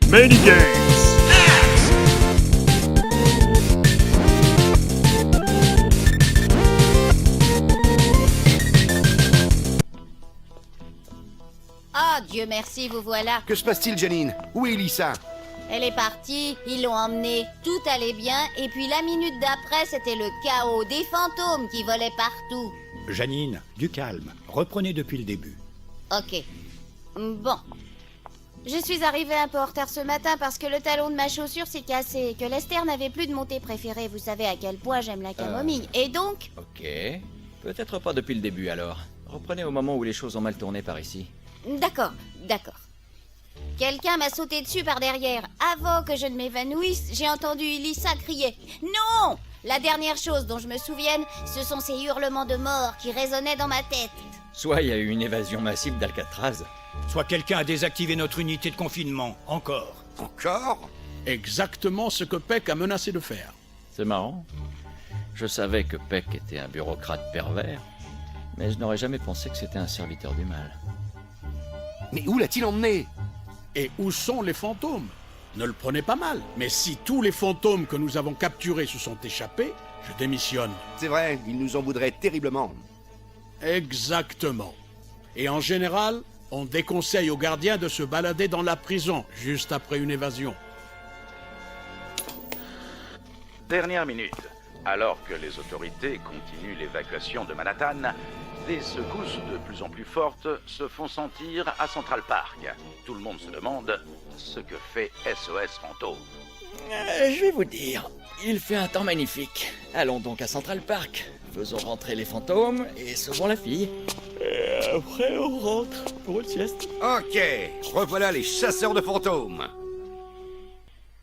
Minigames! Ah, Dieu merci, vous voilà. Que se passe-t-il, Janine? Où est Lisa? Elle est partie, ils l'ont emmenée, tout allait bien, et puis la minute d'après, c'était le chaos, des fantômes qui volaient partout. Janine, du calme. Reprenez depuis le début. Ok. Bon. Je suis arrivée un peu en retard ce matin parce que le talon de ma chaussure s'est cassé et que Lester n'avait plus de mon thé préféré. Vous savez à quel point j'aime la camomille. Et donc... Ok. Peut-être pas depuis le début alors. Reprenez au moment où les choses ont mal tourné par ici. D'accord, d'accord. Quelqu'un m'a sauté dessus par derrière. Avant que je ne m'évanouisse, j'ai entendu Lisa crier « Non !» La dernière chose dont je me souvienne, ce sont ces hurlements de mort qui résonnaient dans ma tête. Soit il y a eu une évasion massive d'Alcatraz. Soit quelqu'un a désactivé notre unité de confinement. Encore. Encore? Exactement ce que Peck a menacé de faire. C'est marrant. Je savais que Peck était un bureaucrate pervers, mais je n'aurais jamais pensé que c'était un serviteur du mal. Mais où l'a-t-il emmené? Et où sont les fantômes? Ne le prenez pas mal, mais si tous les fantômes que nous avons capturés se sont échappés, je démissionne. C'est vrai, il nous en voudrait terriblement. Exactement. Et en général, on déconseille aux gardiens de se balader dans la prison juste après une évasion. Dernière minute. Alors que les autorités continuent l'évacuation de Manhattan, des secousses de plus en plus fortes se font sentir à Central Park. Tout le monde se demande ce que fait SOS Fantôme. Je vais vous dire, il fait un temps magnifique. Allons donc à Central Park. Faisons rentrer les fantômes et sauvons la fille. Et après on rentre pour une sieste. Ok, revoilà les chasseurs de fantômes.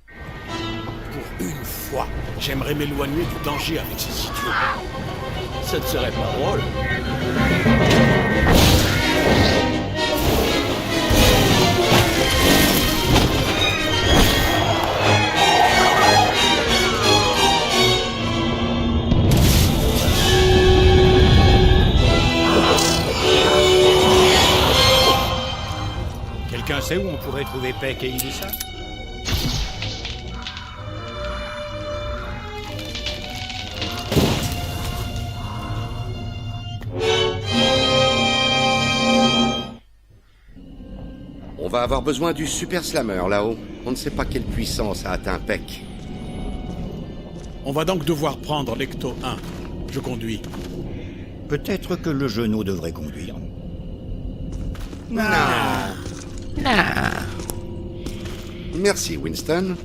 Pour une fois, j'aimerais m'éloigner du danger avec ces idiots. Ça ne serait pas drôle. Quelqu'un sait où on pourrait trouver Peck et Elisa? On va avoir besoin du Super Slammer là-haut. On ne sait pas quelle puissance a atteint Peck. On va donc devoir prendre l'Ecto 1. Je conduis. Peut-être que le genou devrait conduire. Merci, Winston.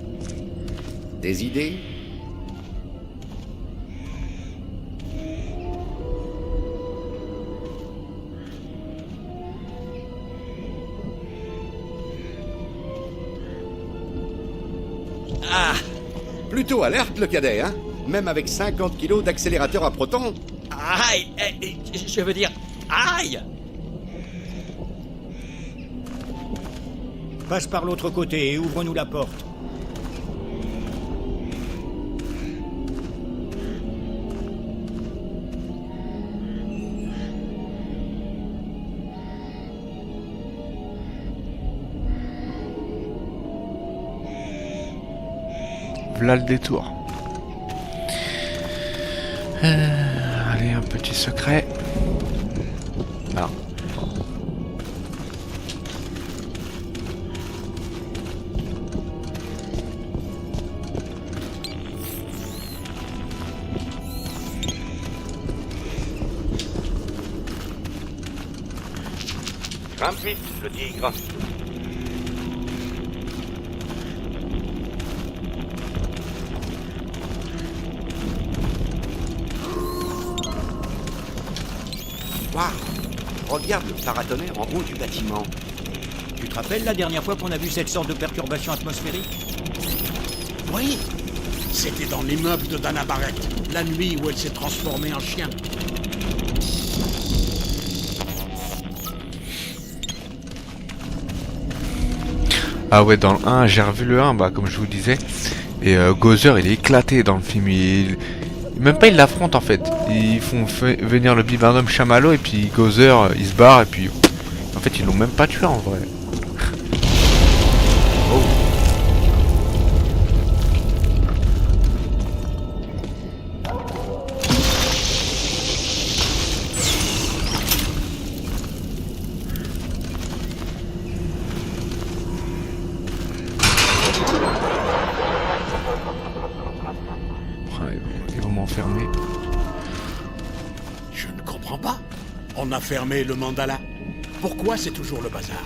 Des idées? Ah! Plutôt alerte, le cadet, hein? Même avec 50 kilos d'accélérateur à protons. Aïe! Je veux dire, aïe! Passe par l'autre côté et ouvre-nous la porte. V'là le détour. Allez, un petit secret. Ah. Grimpe vite, le tigre. Waouh! Regarde le paratonnerre en haut du bâtiment. Tu te rappelles la dernière fois qu'on a vu cette sorte de perturbation atmosphérique? Oui, c'était dans l'immeuble de Dana Barrett, la nuit où elle s'est transformée en chien. Ah ouais, dans le 1, j'ai revu le 1, bah, comme je vous disais. Et Gozer, il est éclaté dans le film. Même pas, il l'affronte en fait. Ils font venir le bivardum chamallow et puis Gozer, il se barre et puis... En fait, ils l'ont même pas tué en vrai. Oh. Ils vont m'enfermer. Je ne comprends pas. On a fermé le mandala. Pourquoi c'est toujours le bazar?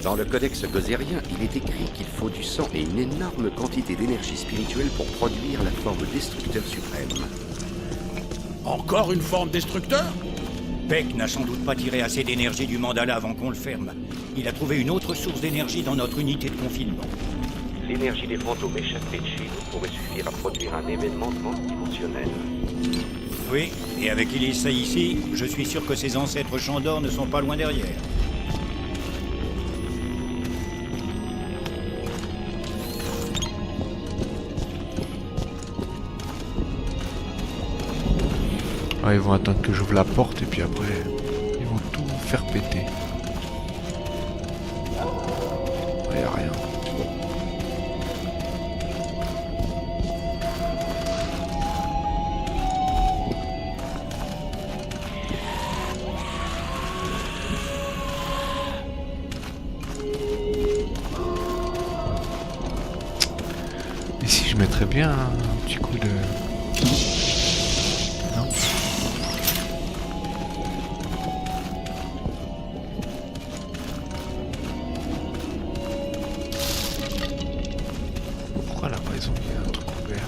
Dans le codex gozérien, il est écrit qu'il faut du sang et une énorme quantité d'énergie spirituelle pour produire la forme destructeur suprême. Encore une forme destructeur? Peck n'a sans doute pas tiré assez d'énergie du mandala avant qu'on le ferme. Il a trouvé une autre source d'énergie dans notre unité de confinement. L'énergie des fantômes échappés de chez nous pourrait suffire à produire un événement transdimensionnel. Oui, et avec Ilissa ici, je suis sûr que ses ancêtres Chandor ne sont pas loin derrière. Ah, ils vont attendre que j'ouvre la porte et puis après, ils vont tout faire péter. Il n'y a rien. Ici, je mettrais bien un petit coup de... Non. Pourquoi là-bas ils ont mis un truc ouvert?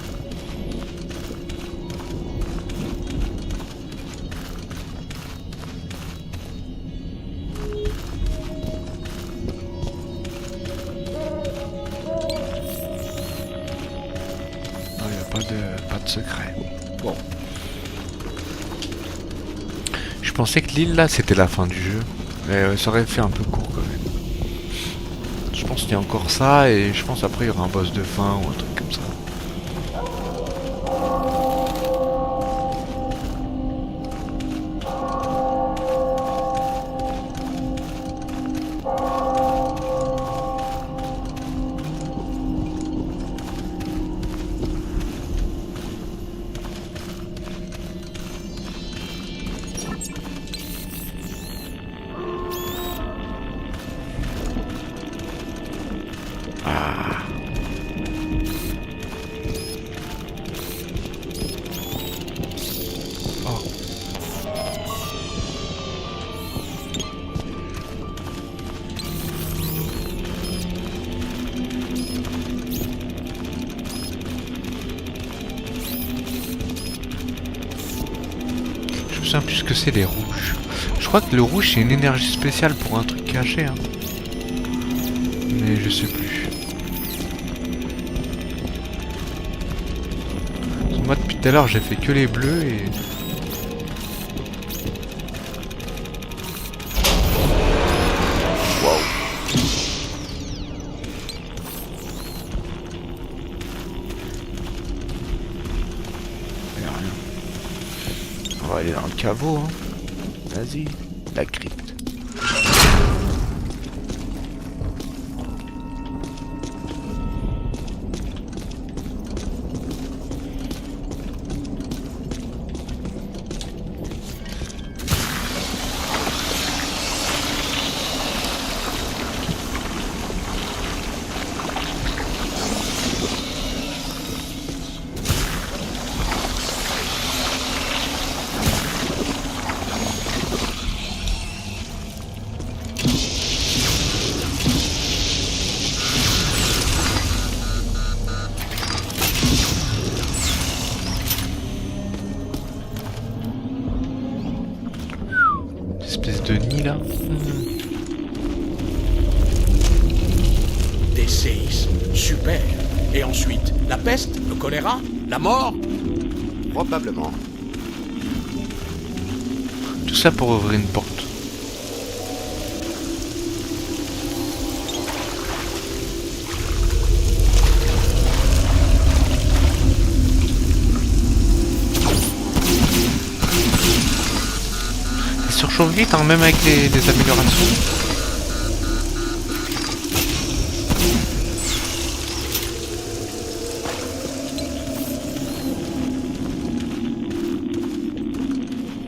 Non, il n'y a pas de secret. Bon. Je pensais que l'île là c'était la fin du jeu. Mais ça aurait fait un peu court quand même. Je pense qu'il y a encore ça et je pense après il y aura un boss de fin ou un truc comme ça. Je sais plus ce que c'est les rouges. Je crois que le rouge c'est une énergie spéciale pour un truc caché. Hein. Mais je sais plus. Moi depuis tout à l'heure j'ai fait que les bleus et... Waouh. Y a rien. On va aller dans le caveau, hein. Vas-y, la crypte. Espèce de nid là. Des séismes. Super. Et ensuite, la peste, le choléra, la mort? Probablement. Tout ça pour ouvrir une porte. Ça surchauffe vite, hein, même avec des améliorations.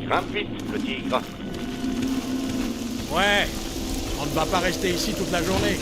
Grimpe vite, le tigre. Ouais. On ne va pas rester ici toute la journée.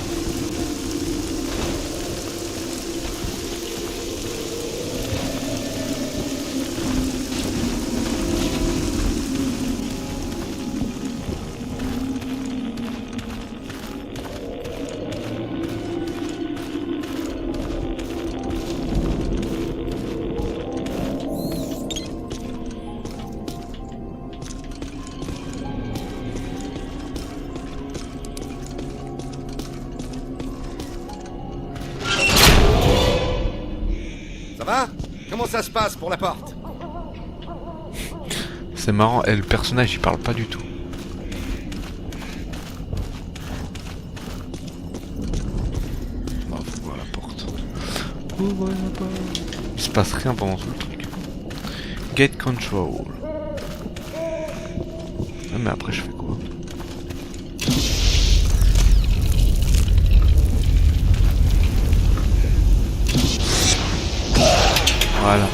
va? Comment ça se passe pour la porte? C'est marrant, et le personnage il parle pas du tout. On va ouvrir la porte. Ouvre la porte. Il se passe rien pendant tout le truc. Gate control. Ah, mais après je fais quoi? Voilà.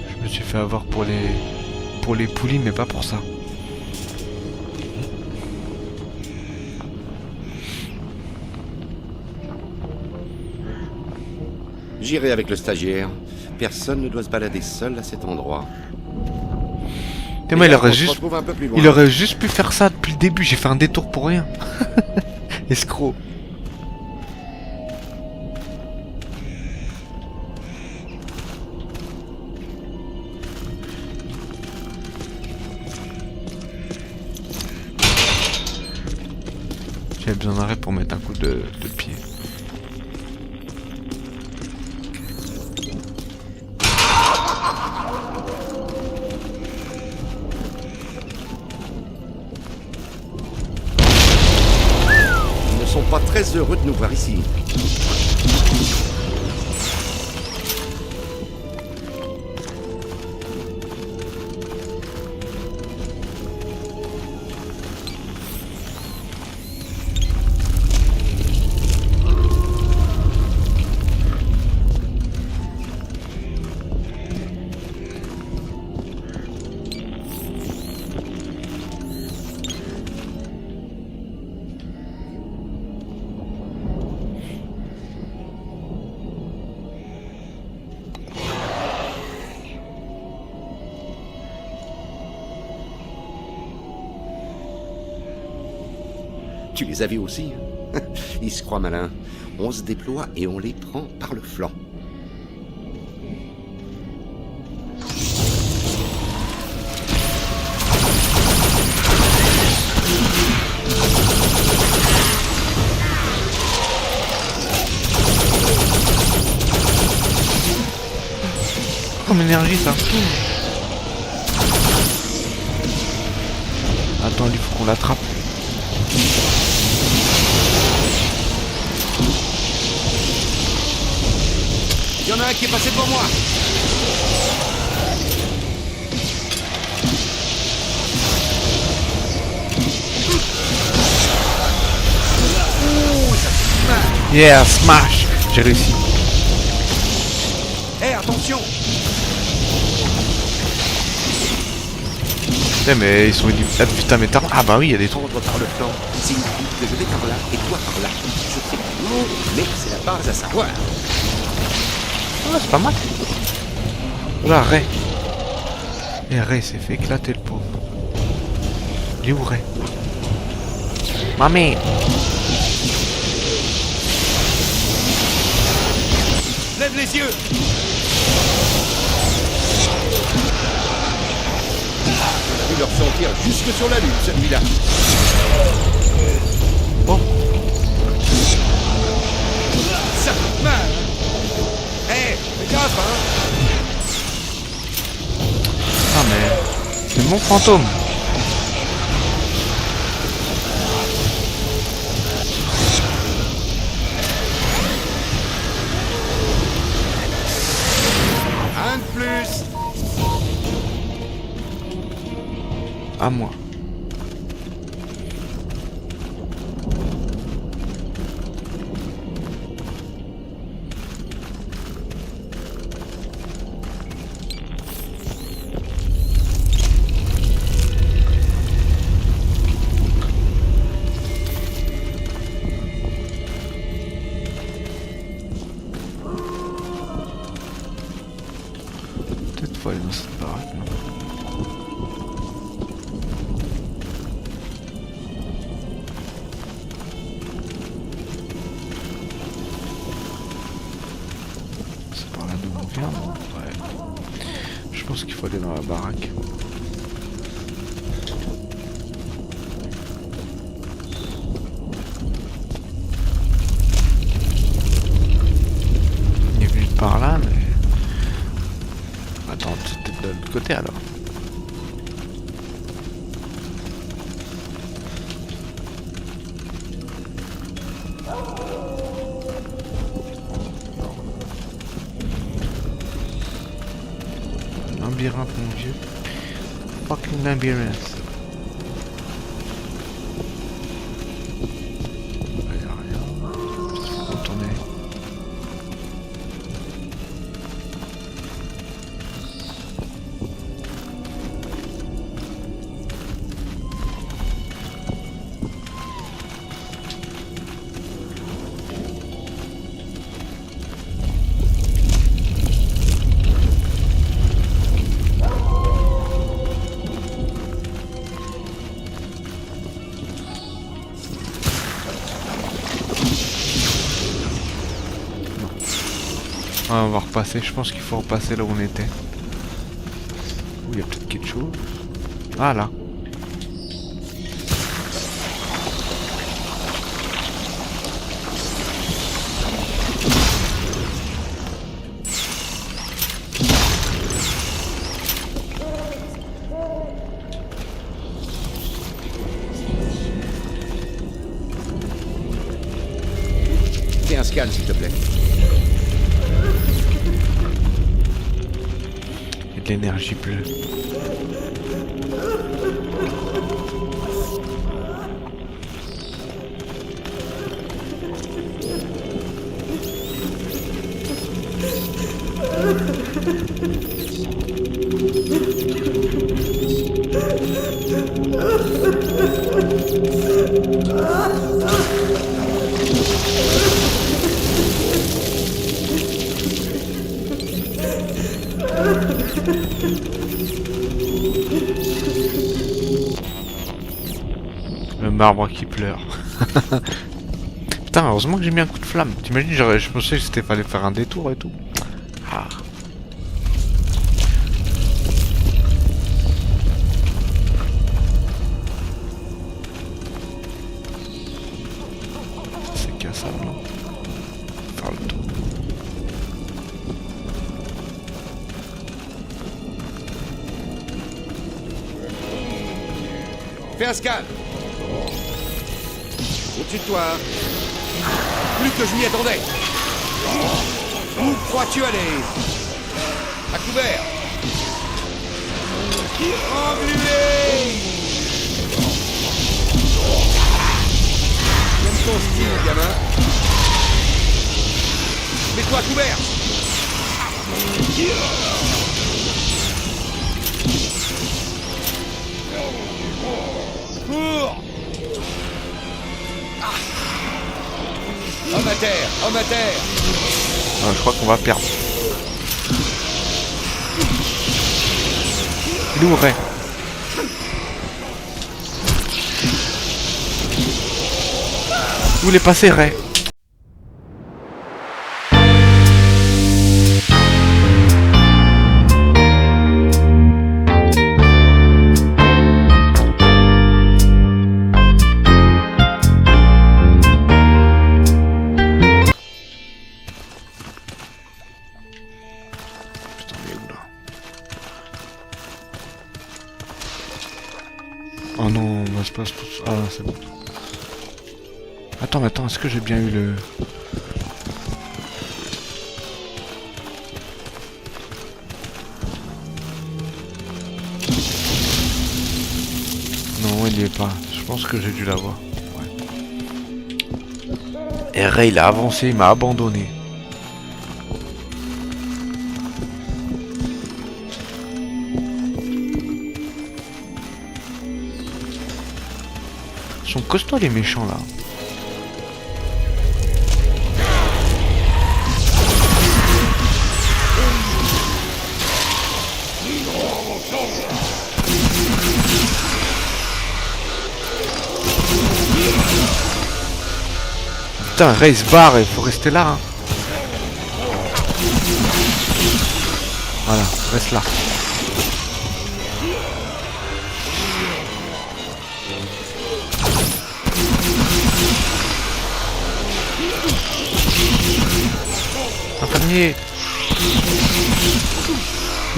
Je me suis fait avoir pour les poulies, mais pas pour ça. J'irai avec le stagiaire. Personne ne doit se balader seul à cet endroit. Et moi, Et il là, on aurait se juste, retrouve un peu plus loin. il aurait juste pu faire ça depuis le début. J'ai fait un détour pour rien. Escroc. J'avais besoin d'arrêt pour mettre un coup de pied. Ils ne sont pas très heureux de nous voir ici. Tu les as vus aussi? Ils se croient malins. On se déploie et on les prend par le flanc. Comme énergie ça. Attends, il faut qu'on l'attrape. Il y en a un qui est passé pour moi. Yeah, smash. J'ai réussi. Hé, attention! Eh, mais ils sont ad vitam aeternam. Ah bah oui, il y a des trous. Prendre par le flanc. Signifie que je vais par là et toi par là. C'est lourd, mais c'est la base à savoir. Ah, c'est pas mal. Là, Ray. Et Ray s'est fait éclater le pauvre. Il est où Ray? Mamie. Lève les yeux! On a dû leur sentir jusque sur la lune, celui-là. Oh. Ça fait mal! Hé, fais gaffe, hein! Ah mais... C'est mon fantôme. Un de plus! À moi. Peut-être faut aller dans cette baraque, non? C'est par là d'où on vient, non? Ouais. Je pense qu'il faut aller dans la baraque. l'autre côté alors. Labyrinthe, mon vieux. Fucking labyrinthe. Il y a rien. Je vais retourner. On va repasser, je pense qu'il faut repasser là où on était. Ouh, il y a peut-être quelque chose. Ah là. Fais un scan, s'il te plaît. Et de l'énergie bleue. Le marbre qui pleure. Putain, heureusement que j'ai mis un coup de flamme. T'imagines, je pensais que c'était fallait faire un détour et tout. Ah. C'est cassable, non? Faire le tour. Fais un scan. Au-dessus de toi. Plus que je m'y attendais. Où crois-tu aller? À couvert. Englué. J'aime ton style, gamin. Mets-toi à couvert. Cours. Homme à terre, homme à terre. Ah, je crois qu'on va perdre. Il est où, Ray? Où il est passé, Ray? Oh non, on va se passer tout ça. Ah, c'est bon. Attends, mais attends, est-ce que j'ai bien eu le... Non, il y est pas. Je pense que j'ai dû l'avoir. Ouais. Et Ray, il a avancé, il m'a abandonné. Ils sont costauds les méchants là. Putain, Ray se barre, il faut rester là. Hein. Voilà, reste là. Infirmier.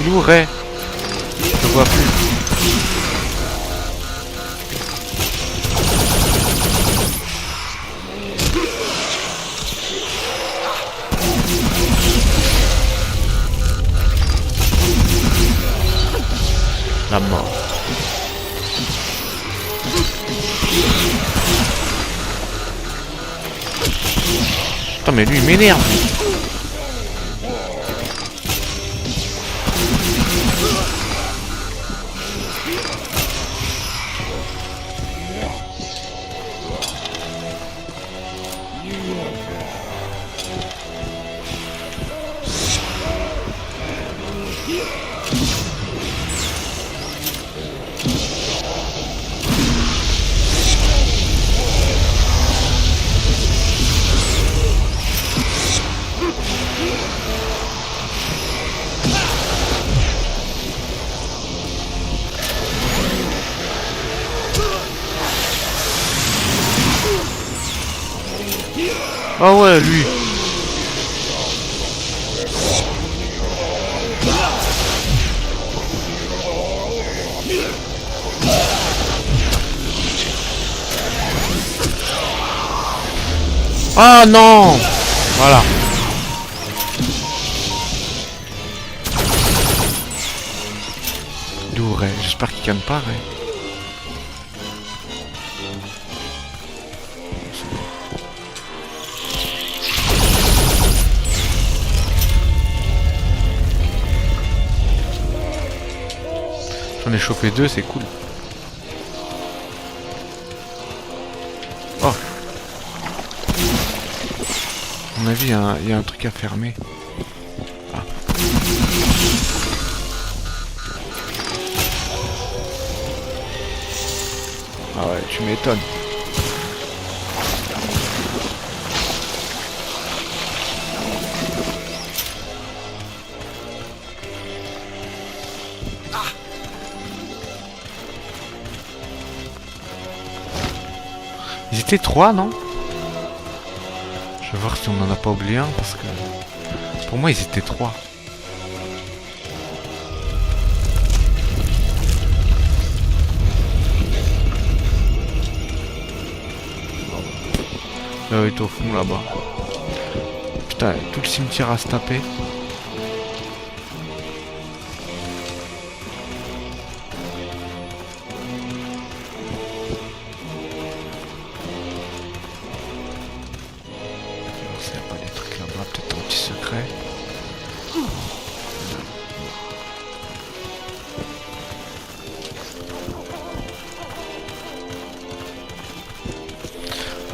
Il est où, Ray? Je vois plus. La mort. Putain mais lui il m'énerve. Ah ouais, lui. Ah non. Voilà. D'où Ray. J'espère qu'il canne pas Ray. J'en ai chopé 2, c'est cool. Oh. À mon avis, il y a un truc à fermer. Ah. Ah ouais, tu m'étonnes. Ils étaient 3, non? Je vais voir si on en a pas oublié un, parce que... Pour moi, ils étaient 3. Là, il est au fond, là-bas. Putain, tout le cimetière à se taper.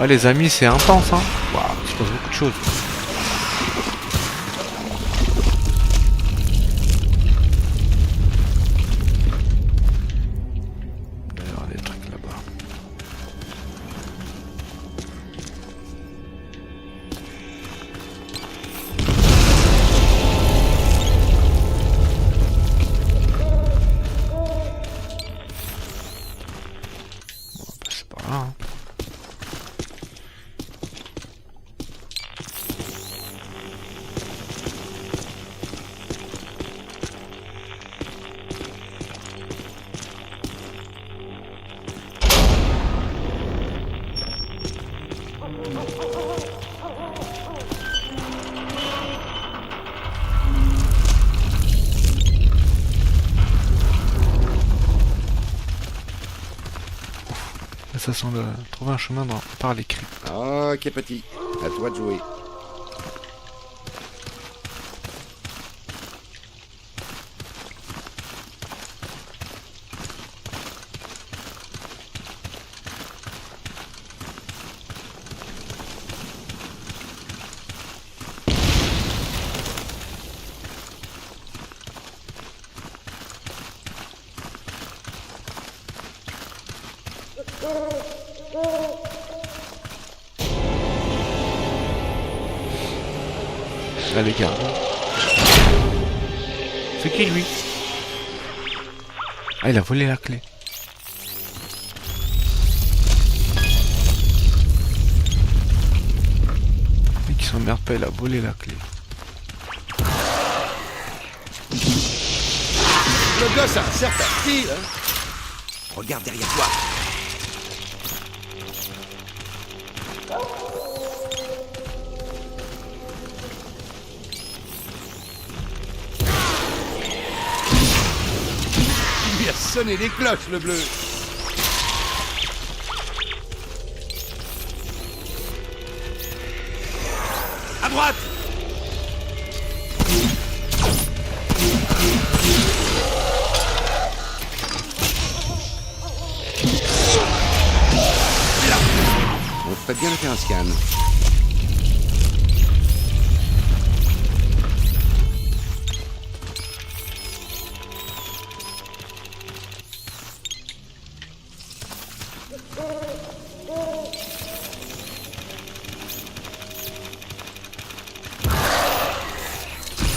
Ah les amis, c'est intense hein. Waouh, il se passe beaucoup de choses. Il doit y avoir des trucs là-bas. On va passer par là hein. Ça sent de trouver un chemin par les cryptes. Ok petit, à toi de jouer. Là les gars. C'est qui lui? Ah il a volé la clé. Le mec qui s'emmerde pas, il a volé la clé. Le gosse a un certain style, hein. Regarde derrière toi. Il a sonné les cloches, le bleu. À droite. Là. On ferait bien de faire un scan.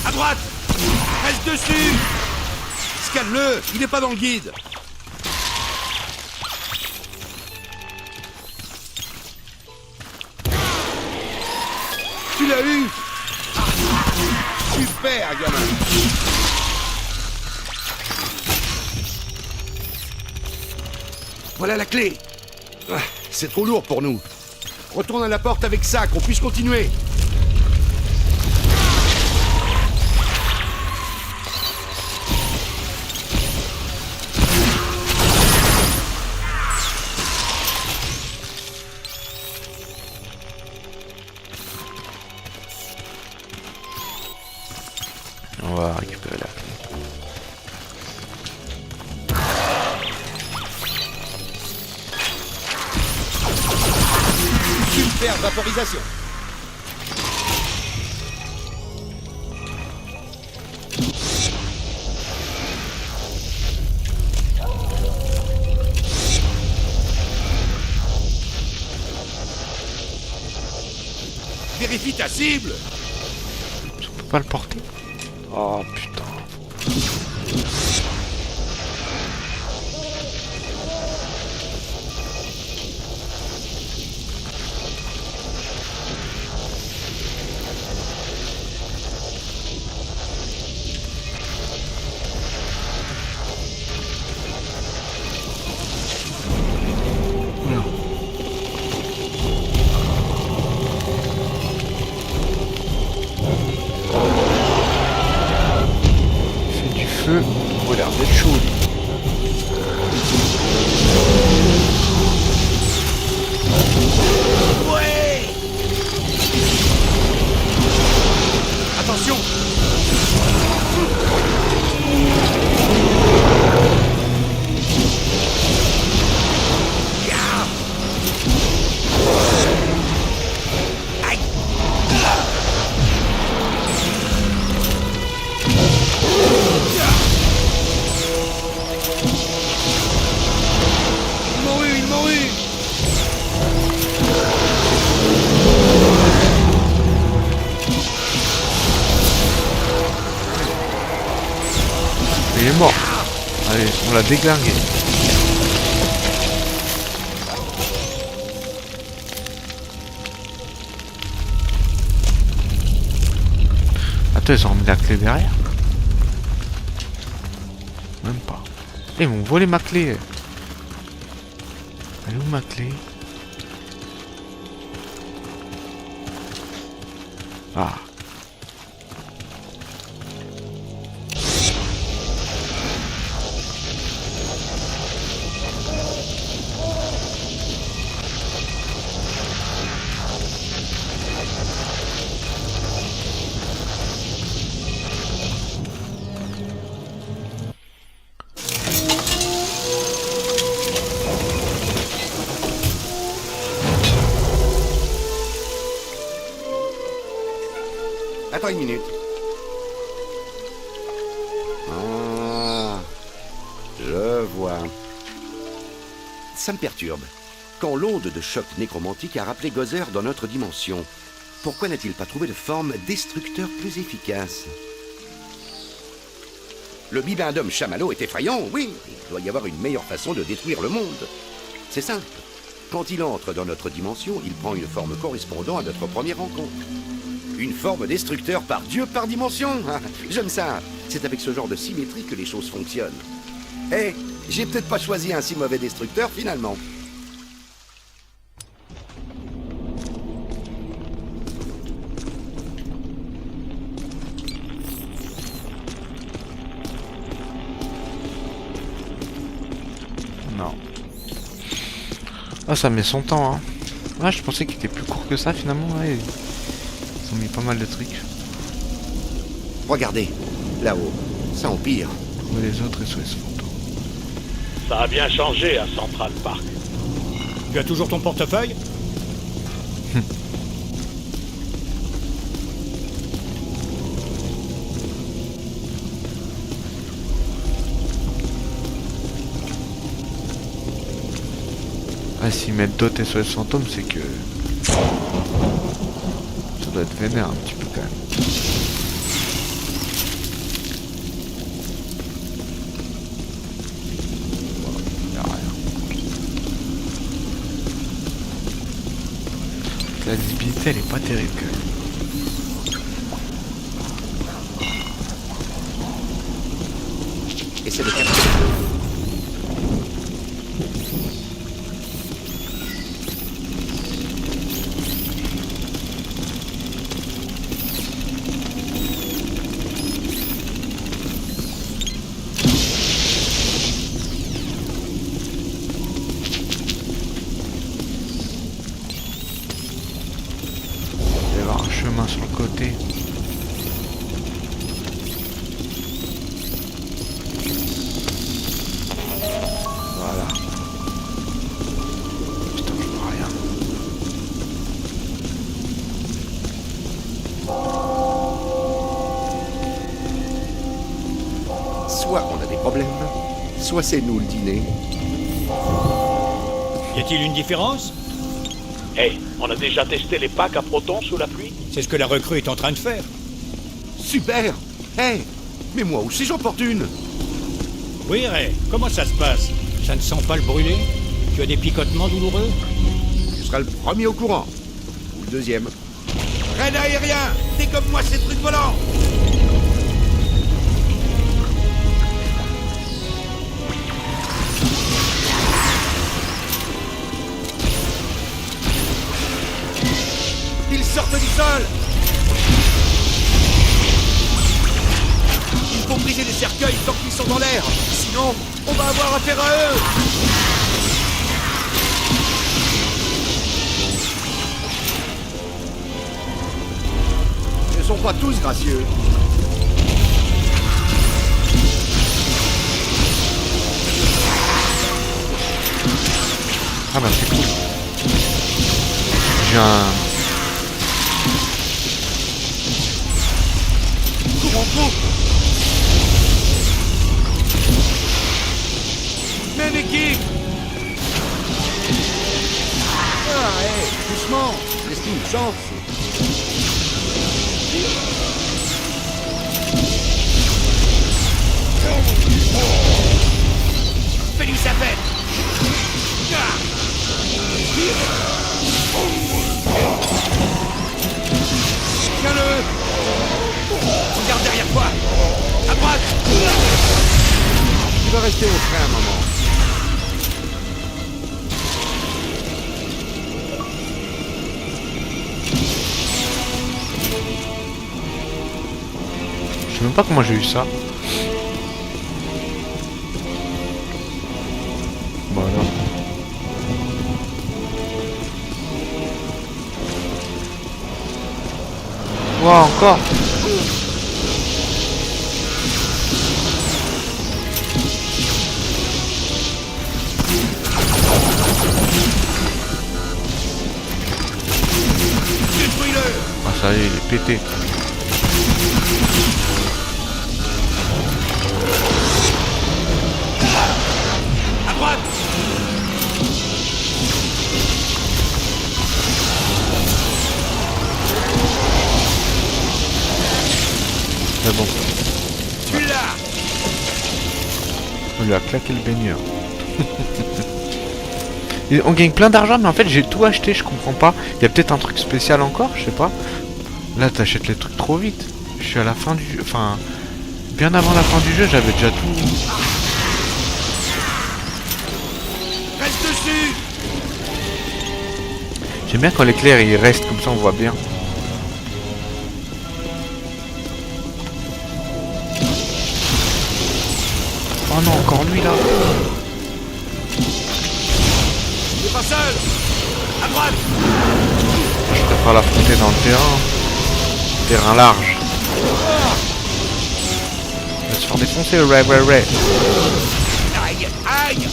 À droite. Reste dessus. Scanne-le, il n'est pas dans le guide. Tu l'as eu. Super, gamin. Voilà la clé. Ah, c'est trop lourd pour nous. Retourne à la porte avec ça, qu'on puisse continuer. On va récupérer la clé. Super vaporisation. Vérifie ta cible. On peut pas le porter. Oh putain. Feu, il a l'air d'être chaud. Ouais. Attention. Aïe. Ils m'ont eu. Il est mort. Allez, on l'a déglingué. Attends, ils ont remis la clé derrière. Même pas. Ils m'ont volé ma clé. Elle est où ma clé? Ah. Attends une minute. Ah, je vois. Ça me perturbe. Quand l'onde de choc nécromantique a rappelé Gozer dans notre dimension, pourquoi n'a-t-il pas trouvé de forme destructeur plus efficace? Le bibendum chamallow est effrayant, oui. Il doit y avoir une meilleure façon de détruire le monde. C'est simple. Quand il entre dans notre dimension, il prend une forme correspondant à notre première rencontre. Une forme destructeur par Dieu par dimension. J'aime ça. C'est avec ce genre de symétrie que les choses fonctionnent. Eh, j'ai peut-être pas choisi un si mauvais destructeur finalement. Non. Ah, ça met son temps, hein. Ah, je pensais qu'il était plus court que ça, finalement. Ouais. Ils ont mis pas mal de trucs. Regardez, là-haut, ça empire. Trouver les autres SOS fantômes. Ça a bien changé à Central Park. Tu as toujours ton portefeuille? Ah, s'ils mettent d'autres SOS fantômes, c'est que... ça doit être vénère un petit peu quand même. Bon, y a rien. La visibilité, elle est pas terrible quand même. Essaie de capter. Il va y avoir un chemin sur le côté. Voilà. Putain, je vois rien. Soit on a des problèmes, soit c'est nous le dîner. Y a-t-il une différence? Hey, on a déjà testé les packs à protons sous la pluie? C'est ce que la recrue est en train de faire. Super. Hey, mais moi aussi j'en porte une. Oui, Ray, comment ça se passe? Ça ne sent pas le brûler? Tu as des picotements douloureux? Tu seras le premier au courant. Ou le deuxième. Raid aérien, dégomme-moi ces trucs volants. Ils sortent du sol. Il faut briser les cercueils tant qu'ils sont dans l'air. Sinon, on va avoir affaire à eux. Ils ne sont pas tous gracieux. Ah bah c'est cool. J'ai un... Courons, cours. Même équipe. Ah, hé, doucement. Laisse-nous une chance. Fais-lui sa fête. Tiens-le. Regarde derrière toi. À droite. Tu vas rester au frein un moment. Je sais même pas comment j'ai eu ça. Voilà. Ouah, encore. Détruis-le. Ah ça y est, il est pété. À droite. C'est bon. Tu l'as. On lui a claqué le baigneur. Et on gagne plein d'argent, mais en fait j'ai tout acheté, je comprends pas. Il y a peut-être un truc spécial encore, je sais pas. Là t'achètes les trucs trop vite. Je suis à la fin du... Enfin... Bien avant la fin du jeu, j'avais déjà tout. Reste dessus! J'aime bien quand l'éclair il reste comme ça, on voit bien. Oh non, encore lui là. T'es pas seul! À droite! Je préfère l'affronter dans le terrain. Terrain large. Il va se faire défoncer le Ray. Aïe! Aïe!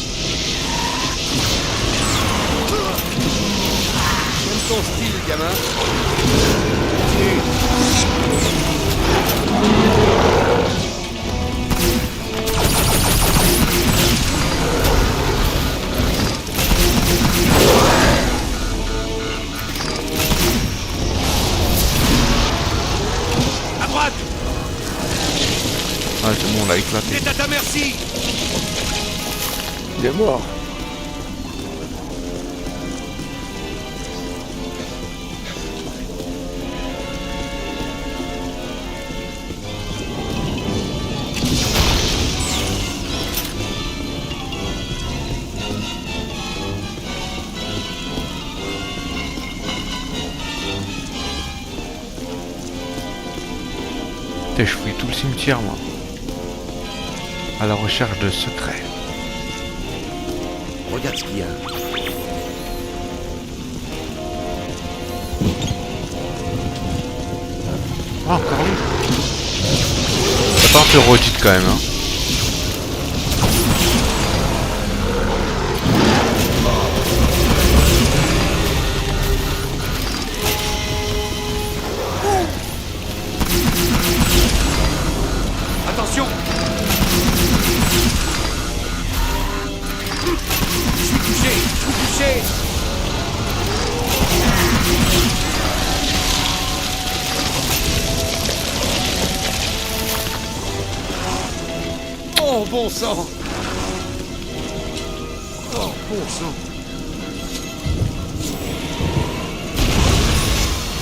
J'aime ton style, gamin. À droite! Ah c'est bon, on l'a éclaté. C'est à ta merci! Il est mort. Je fouille tout le cimetière moi. À la recherche de secrets. Regarde ce qu'il y a. Ah encore lui. C'est pas un peu redite quand même hein. Attention! Je suis touché! Oh, bon sang! Oh, bon sang!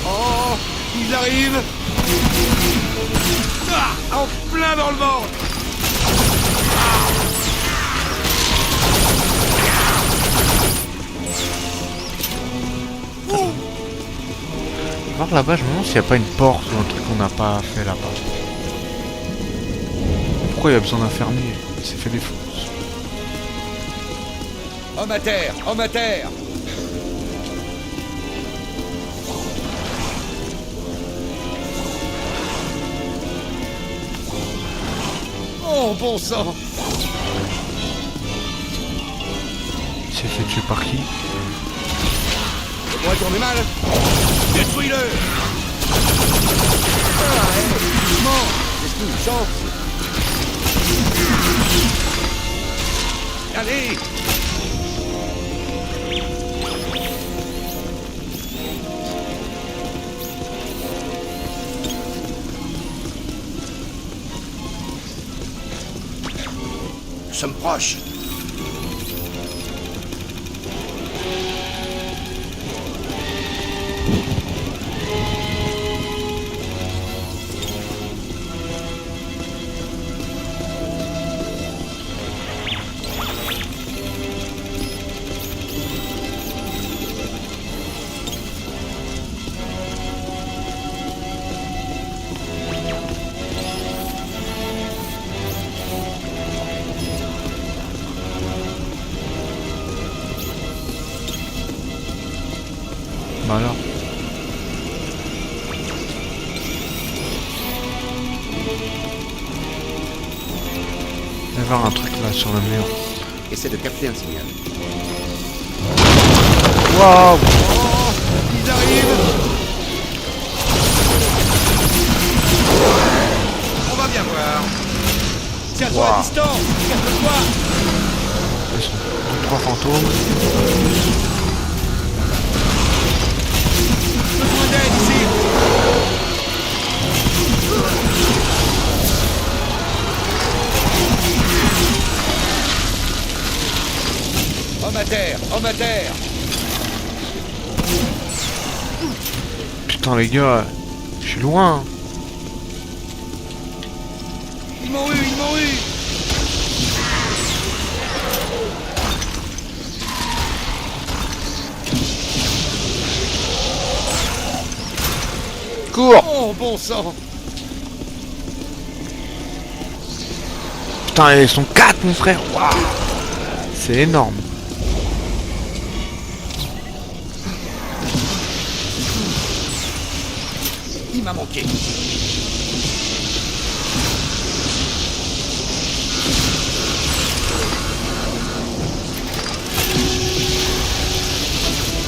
Oh, ils arrivent! Ah, en plein dans le ventre! Voir là-bas, je me demande s'il n'y a pas une porte ou un truc qu'on n'a pas fait là-bas. Pourquoi il y a besoin d'un fermier? Il s'est fait défoncer. Homme à terre! Homme à terre! Oh, bon sang! Il s'est fait tuer par qui? Ça pourrait tourner mal! Détruis-le! Ah, hey, doucement! Laisse-nous une chance! Allez! Nous sommes proches! Bah alors. Il va y avoir un truc là sur le mur. Essaie de capter un signal. Waouh! Oh, ils arrivent! On va bien voir. Tiens-toi à distance! Cache-toi! Ils sont 3 fantômes. Besoin d'aide ici! Homme à terre! Homme à terre! Putain les gars, je suis loin. Ils m'ont eu, ils m'ont eu. Cours! Oh, bon sang. Putain, ils sont 4, mon frère! Waouh! C'est énorme! Il m'a manqué.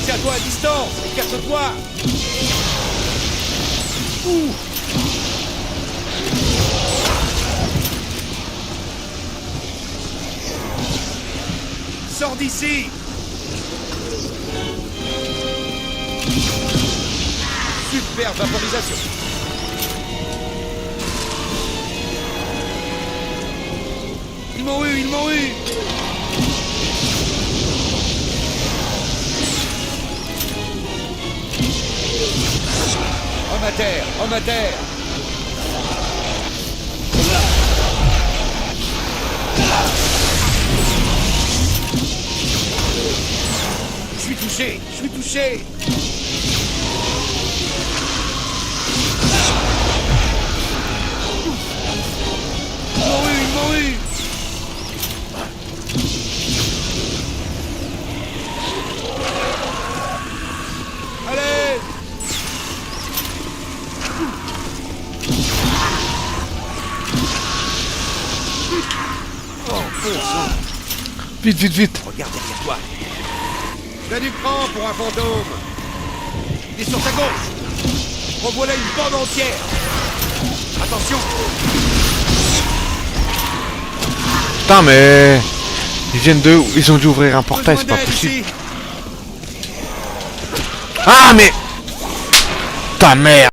Tiens-toi à distance, écarte-toi. Ouh. Sors d'ici. Super vaporisation. Ils m'ont eu, ils m'ont eu. Homme à terre, homme à terre. Je suis touché, je suis touché. Ils m'ont eu, ils m'ont eu. Allez. Oh, bon sang. Vite, vite, vite! Regarde derrière toi. T'as du cran pour un fantôme. Il est sur ta gauche. Revoilà une bande entière. Attention. Putain, mais... Ils viennent de... Ils ont dû ouvrir un portail, c'est pas Besoin d'aide possible. ici. Ah, mais... Ta mère!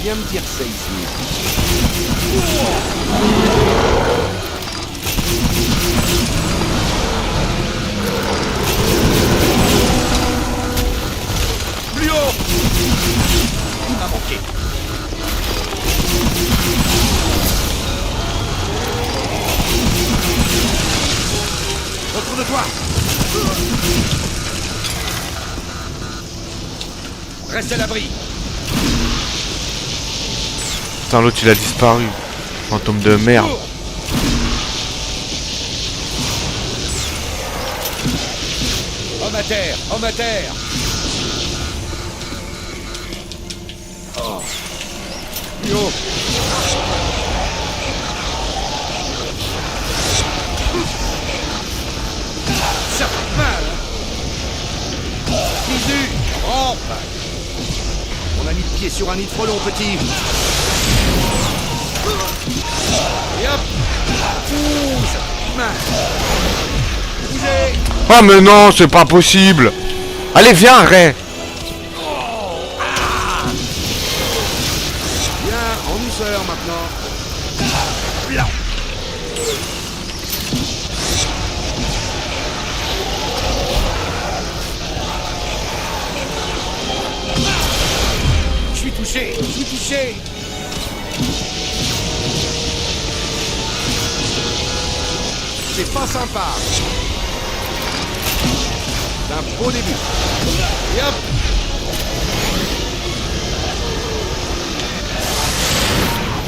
Viens me dire ça ici. Plus haut. Il m'a manqué. Retourne-toi. Reste à l'abri. Putain, l'autre il a disparu. Fantôme de merde. Homme à terre, homme à terre. Oh. Plus haut. Ça fait mal. Jésus, rampe. On a mis le pied sur un nid de frelon, petit. Et hop. Pousse. Bougez. Oh, mais non, c'est pas possible! Allez, viens, Ray! Viens, en douceur maintenant. Là. Je suis touché, je suis touché. C'est pas sympa. C'est un beau début. Et hop.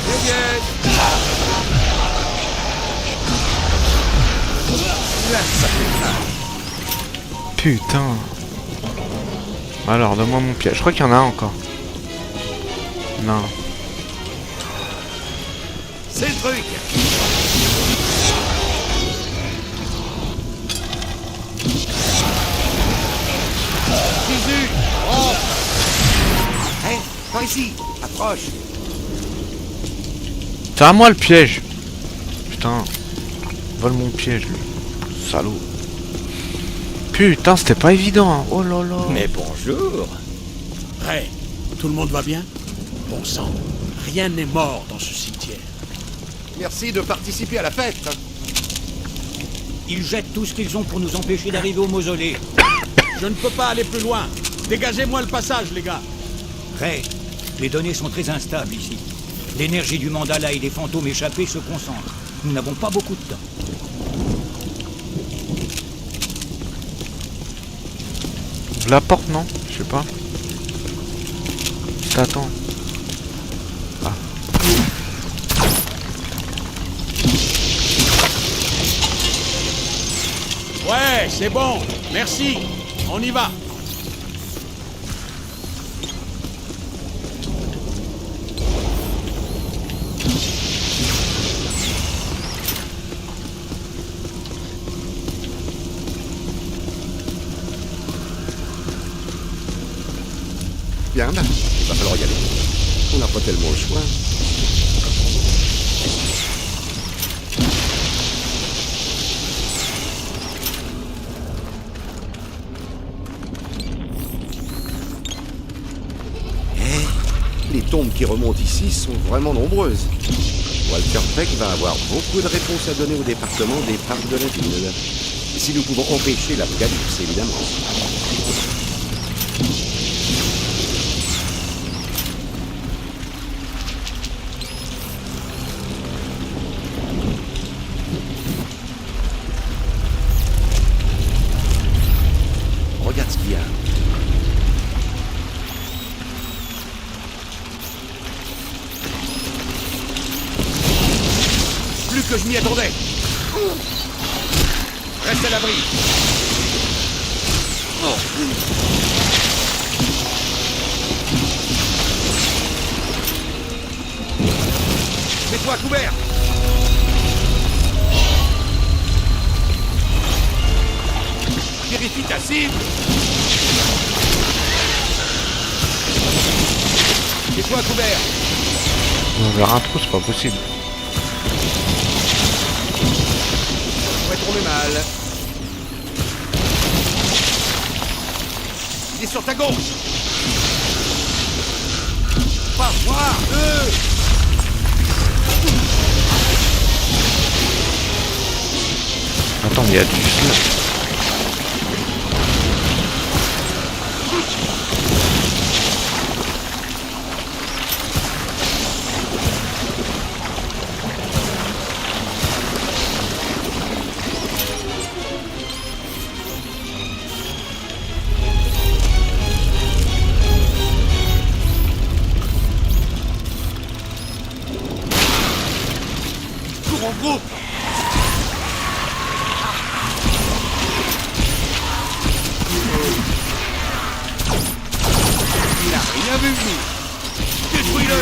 Bien, bien. Là, ça fait mal. Putain! Alors, donne-moi mon piège. Je crois qu'il y en a un encore. Non. C'est le truc. Jésus, rentre. Hé, par ici, approche. C'est à moi le piège! Putain. Vole mon piège, lui. Salaud. Putain, c'était pas évident. Hein. Oh là là. Mais bonjour. Ray, tout le monde va bien? Bon sang, rien n'est mort dans ce cimetière. Merci de participer à la fête. Ils jettent tout ce qu'ils ont pour nous empêcher d'arriver au mausolée. Je ne peux pas aller plus loin. Dégagez-moi le passage, les gars. Ray, les données sont très instables ici. L'énergie du mandala et des fantômes échappés se concentrent. Nous n'avons pas beaucoup de temps. Ouvre la porte, non? Je sais pas. Je t'attends. Ah. Ouais, c'est bon. Merci. On y va. Bien, bah, il va falloir y aller. On n'a pas tellement le choix. Les tombes qui remontent ici sont vraiment nombreuses. Walter Peck va avoir beaucoup de réponses à donner au département des parcs de la ville. Si nous pouvons empêcher l'apocalypse, évidemment. Regarde ce qu'il y a. Plus que je m'y attendais. Reste à l'abri. Mets-toi à couvert. Vérifie ta cible. Mets-toi à couvert. On verra un trou, c'est pas possible. On va tomber mal. Il est sur ta gauche. Pas voir. Attends, mais il y a du juste là. Cours en groupe. Il a rien vu venir. Détruis-le.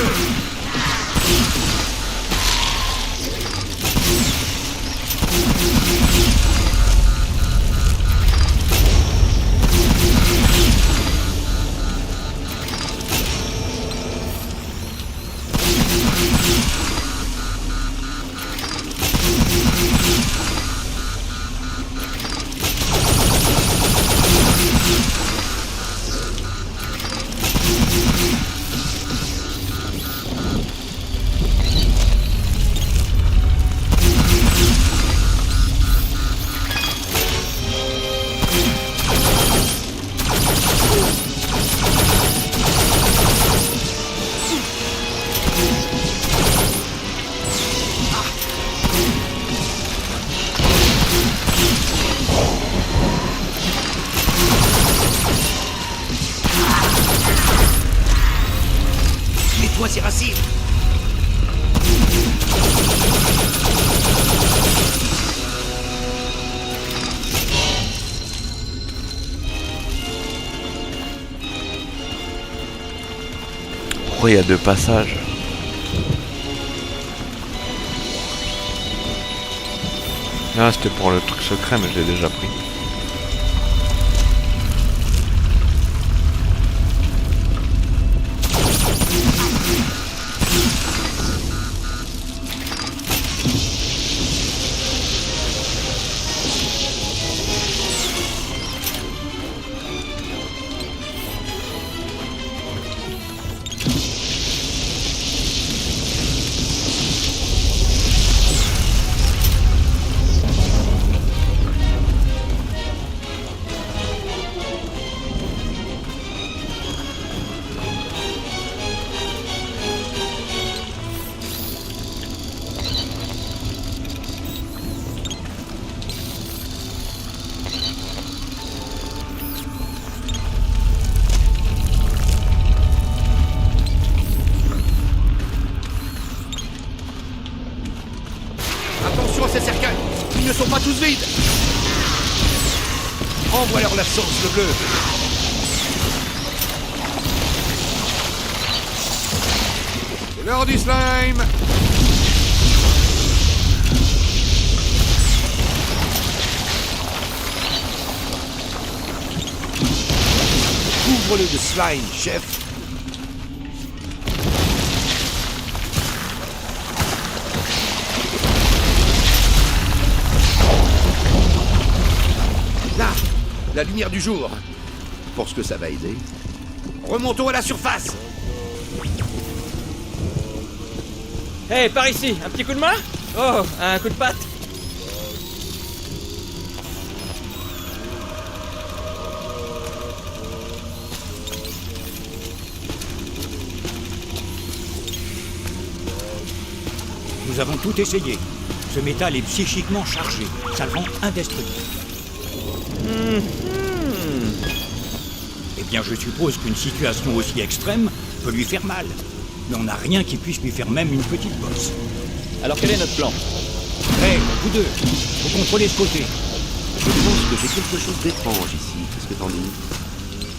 Nettoie ses racines. Pourquoi il y a deux passages? Ah, c'était pour le truc secret, mais je l'ai déjà pris. Ils ne sont pas tous vides. Envoie leur l'absence, le bleu. C'est l'heure du slime. Couvre-le de slime, chef. Là, la lumière du jour. Pour ce que ça va aider. Remontons à la surface. Hey, par ici, un petit coup de main? Oh, un coup de patte? Nous avons tout essayé. Ce métal est psychiquement chargé. Ça le rend indestructible. Eh bien, je suppose qu'une situation aussi extrême peut lui faire mal. Mais on n'a rien qui puisse lui faire même une petite bosse. Alors quel est notre plan? Hé, vous deux, vous contrôlez ce côté. Je pense que j'ai quelque chose d'étrange ici. Qu'est-ce que t'en dis?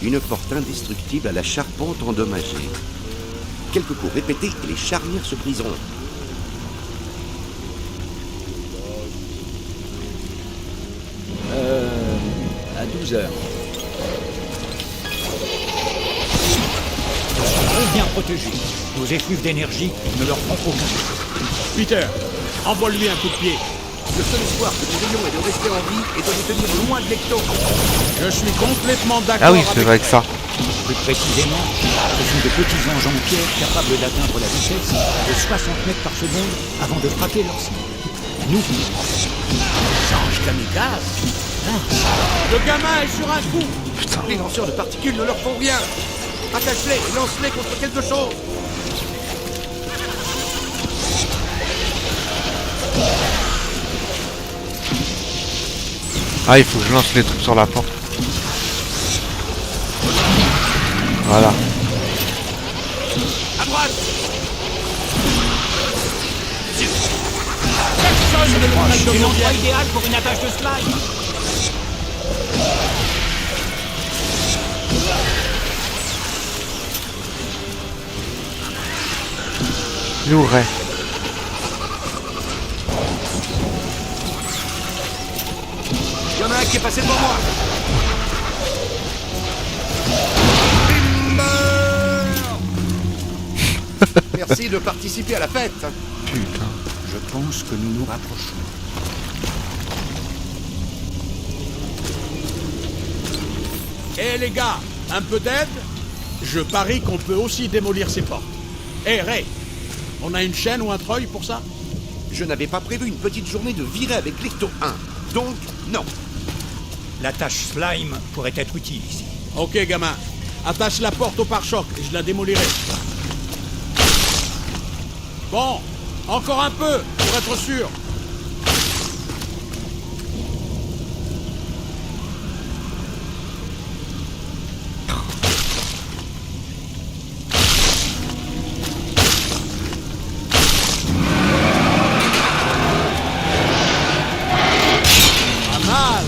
Une porte indestructible à la charpente endommagée. Quelques coups répétés et les charnières se briseront. À 12h. Bien protégés. Nos effluves d'énergie ne leur font aucun. Peter, envoie-lui un coup de pied. Le seul espoir que nous ayons est de rester en vie et de nous tenir loin de l'ecto. Je suis complètement d'accord Ah oui, c'est avec... vrai que ça. Plus précisément, ce sont de petits anges en pierre capables d'atteindre la vitesse de 60 mètres par seconde avant de frapper leur cible. Nous, Ange kamikaze. Le gamin est sur un coup. Les lanceurs de particules ne leur font rien. Attache-les et lance-les contre quelque chose. Ah, il faut que je lance les trucs sur la porte. Voilà. À droite. c'est l'endroit idéal pour une attache de slime. Lourd. Il y en a un qui est passé devant moi. Merci de participer à la fête. Putain. Je pense que nous nous rapprochons. Eh les gars, un peu d'aide? Je parie qu'on peut aussi démolir ces portes. Eh Ray, on a une chaîne ou un treuil pour ça? Je n'avais pas prévu une petite journée de virée avec l'Ecto 1. Donc, non. La tâche slime pourrait être utile ici. Ok gamin, attache la porte au pare-choc et je la démolirai. Bon, encore un peu, pour être sûr. Pas mal.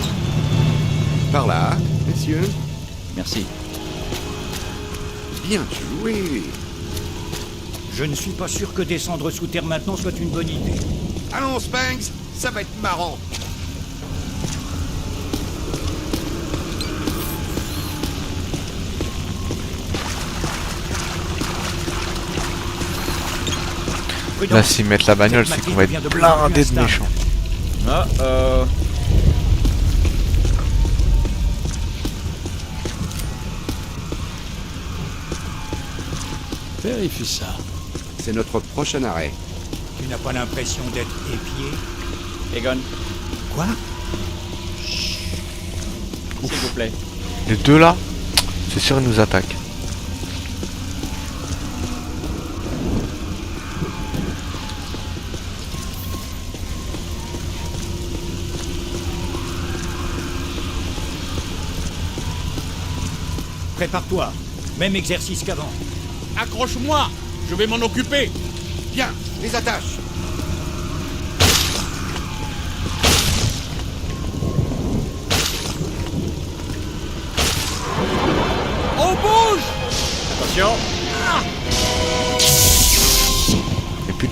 Par là, messieurs. Merci. Bien joué. Je ne suis pas sûr que descendre sous terre maintenant soit une bonne idée. Allons, Spanks, ça va être marrant. Là, s'ils mettent la bagnole, c'est qu'on va être blindé de méchants. Vérifie ça. C'est notre prochain arrêt. Tu n'as pas l'impression d'être épié? Egon, Quoi? s'il vous plaît. Les deux là, c'est sûr, ils nous attaquent. Prépare-toi. Même exercice qu'avant. Accroche-moi, je vais m'en occuper. Bien, les attaches.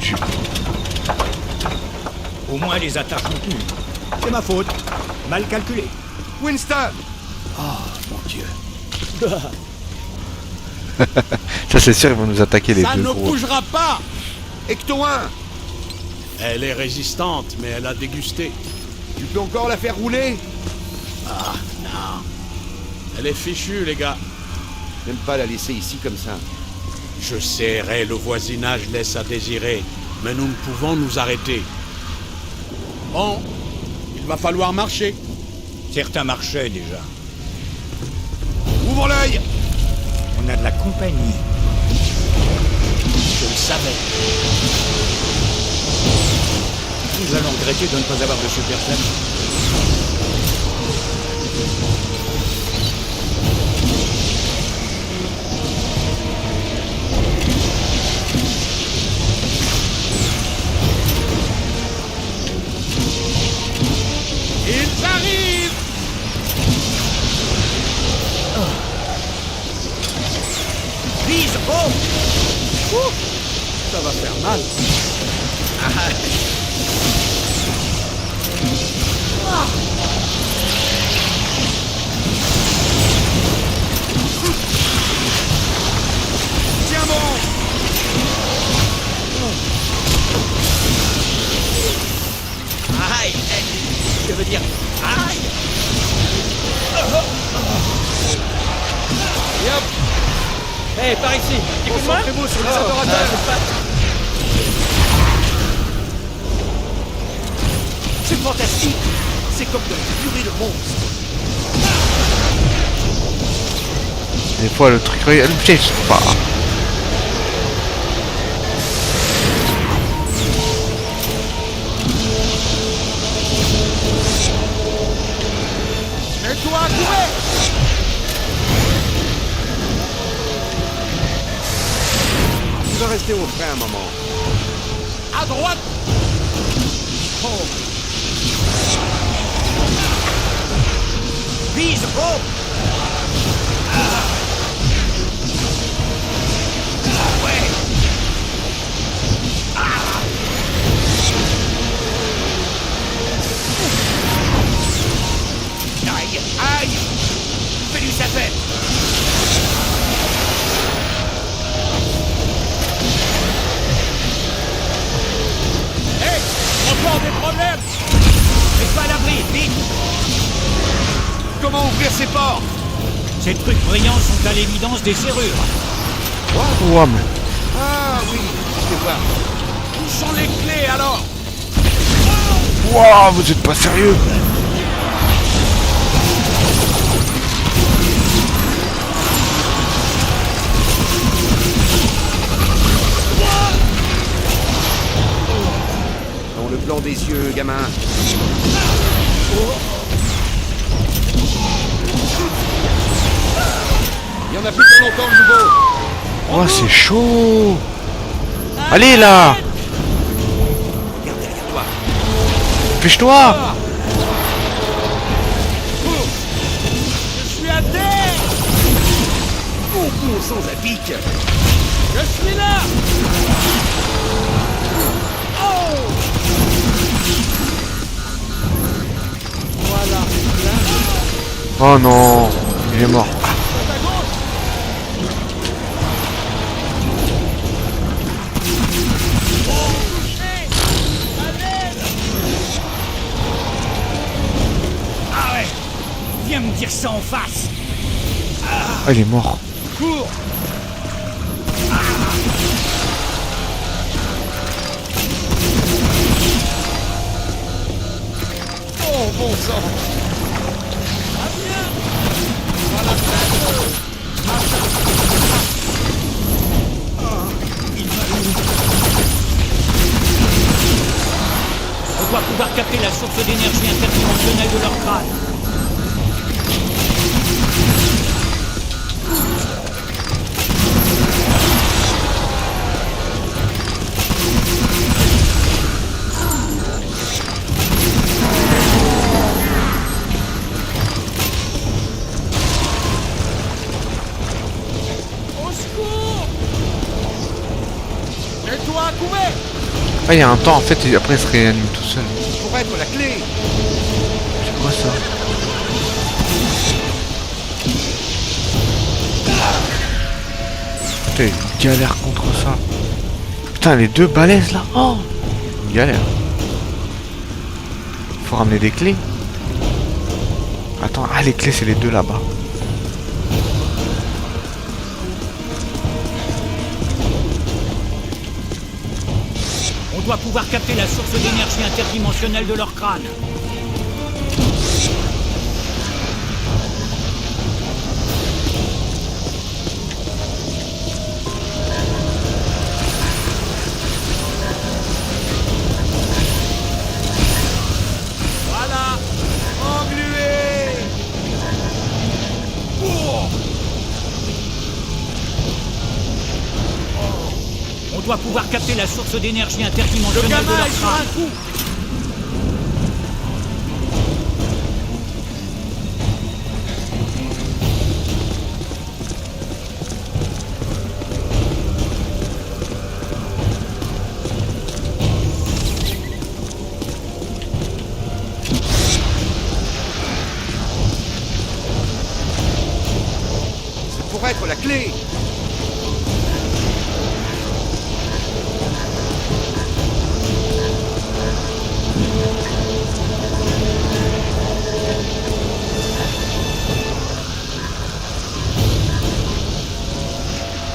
foutu. Au moins les attaches ont tenu. C'est ma faute. Mal calculé. Winston! Mon Dieu. Ça c'est sûr, ils vont nous attaquer les Ça deux ne gros. bougera pas. Ecto 1! Elle est résistante, mais elle a dégusté. Tu peux encore la faire rouler? Ah, non. Elle est fichue, les gars. N'aime pas la laisser ici comme ça. Je sais, Ray, le voisinage laisse à désirer, mais nous ne pouvons nous arrêter. Bon, il va falloir marcher. Certains marchaient déjà. Ouvre l'œil! On a de la compagnie. Je le savais. Nous allons regretter de ne pas avoir de super famille. Ils arrivent! Vise, oh! Ça va faire mal. Tiens bon! Aïe! Je veux dire, aïe! Et hop! Hé, par ici! Petit coup de main! Concentrez-vous sur les adorateurs! C'est fantastique! C'est comme de la purée de monstre! Des fois le truc, regarde, putain, je sais pas. Mets-toi à couvert! Tu vas rester au frais un moment. À droite! Vise, oh! Aïe! Aïe! Fais-lui sa fête! Hé! Encore des problèmes! Mets-toi à l'abri, vite! Comment ouvrir ces portes? Ces trucs brillants sont à l'évidence des serrures. Ouah, mais... Ah oui, je vais voir. Où sont les clés alors? Ouah, vous êtes pas sérieux? Dans le blanc des yeux, gamin. Il y en a plus pour longtemps, le nouveau. Oh, c'est chaud. Allez là. Regarde derrière toi. Dépêche-toi. Je suis à terre! Bon, bon, sans à pic. Je suis là! Oh! Voilà. Oh non, il est mort. Ah ouais! Viens me dire ça en face! Ah, il est mort. Cours. Oh, bon sang. On doit pouvoir capter la source d'énergie interdimensionnelle de leur crâne. Au secours! Mets-toi à couvert! Ah, il y a un temps en fait, et après il se réanime tout seul. Pour être la clé. C'est quoi ça? Putain, une galère contre ça. Putain, les deux balaises là. Oh, une galère. Faut ramener des clés. Attends, ah les clés c'est les deux là-bas. On doit pouvoir capter la source d'énergie interdimensionnelle de leur crâne. Voilà. Englué. Oh. On doit pouvoir capter la source d'énergie Le interdimensionnelle de gamin leur est sur crâne. un coup. C'est pour être la clé.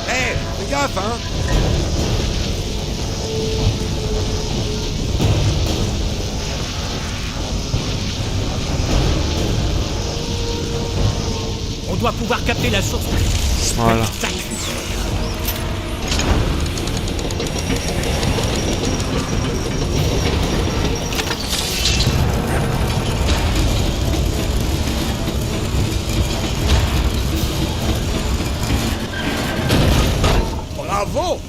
Hé, fais gaffe, hein. On doit pouvoir capter la source. Voilà. Bravo.